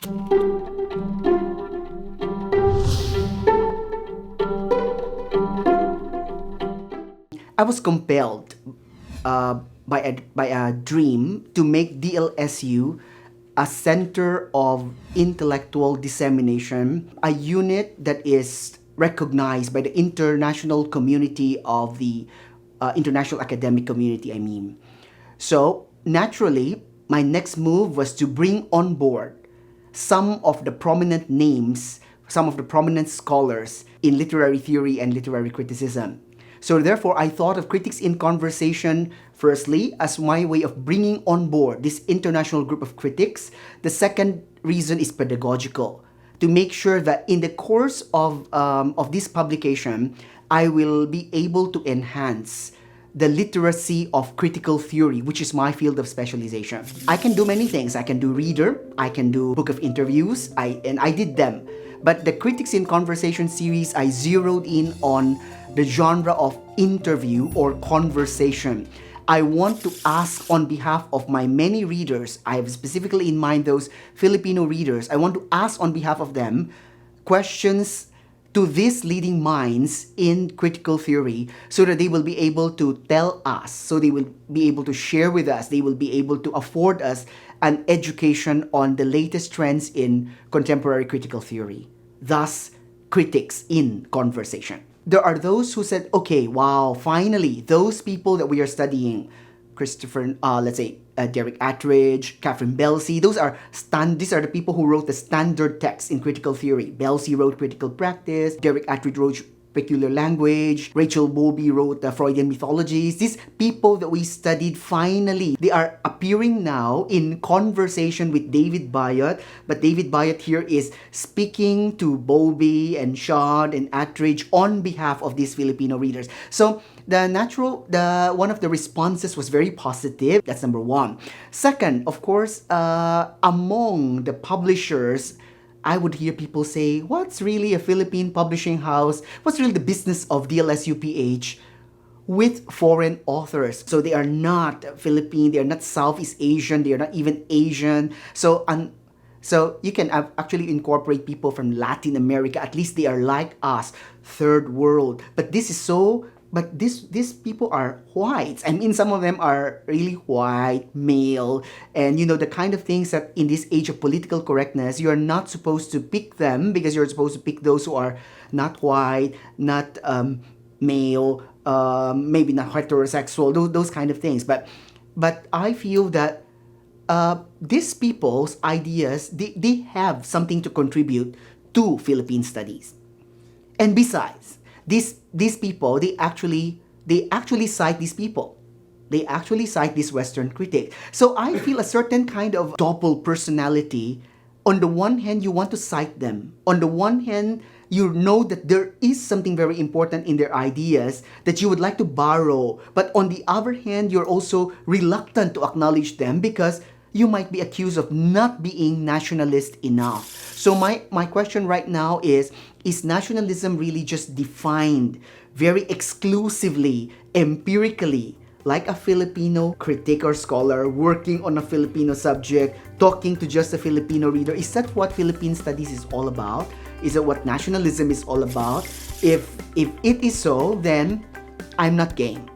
I was compelled by a dream to make DLSU a center of intellectual dissemination, a unit that is recognized by the international community of the international academic community, I mean. So, naturally, my next move was to bring on board some of the prominent names, some of the prominent scholars in literary theory and literary criticism. So therefore, I thought of Critics in Conversation, firstly, as my way of bringing on board this international group of critics. The second reason is pedagogical, to make sure that in the course of this publication, I will be able to enhance the literacy of critical theory, which is my field of specialization. I can do many things. I can do reader, I can do book of interviews, and I did them. But the Critics in Conversation series, I zeroed in on the genre of interview or conversation. I want to ask on behalf of my many readers, I have specifically in mind those Filipino readers, I want to ask on behalf of them questions to these leading minds in critical theory so that they will be able to tell us, so they will be able to share with us, they will be able to afford us an education on the latest trends in contemporary critical theory. Thus, Critics in Conversation. There are those who said, okay, wow, finally, those people that we are studying, Derek Attridge, Catherine Belsey, these are the people who wrote the standard text in critical theory. Belsey wrote Critical Practice, Derek Attridge wrote Peculiar Language, Rachel Bowlby wrote the Freudian Mythologies. These people that we studied, finally, they are appearing now in conversation with David Bayot, but David Bayot here is speaking to Bowlby and Shad and Attridge on behalf of these Filipino readers. So one of the responses was very positive. That's number one. Second, of course, among the publishers, I would hear people say, what's really a Philippine publishing house? What's really the business of DLSU PH with foreign authors? So they are not Philippine, they are not Southeast Asian, they are not even Asian. So you can actually incorporate people from Latin America. At least they are like us, third world. But these people are whites. I mean, some of them are really white, male, and the kind of things that in this age of political correctness, you're not supposed to pick them because you're supposed to pick those who are not white, not male, maybe not heterosexual, those kind of things. But I feel that these people's ideas, they have something to contribute to Philippine studies. And besides, these people, they actually cite these people. They actually cite these Western critics. So I feel a certain kind of double personality. On the one hand, you want to cite them. On the one hand, you know that there is something very important in their ideas that you would like to borrow. But on the other hand, you're also reluctant to acknowledge them because you might be accused of not being nationalist enough. So my question right now is nationalism really just defined very exclusively, empirically, like a Filipino critic or scholar working on a Filipino subject, talking to just a Filipino reader? Is that what Philippine studies is all about? Is that what nationalism is all about? If it is so, then I'm not game.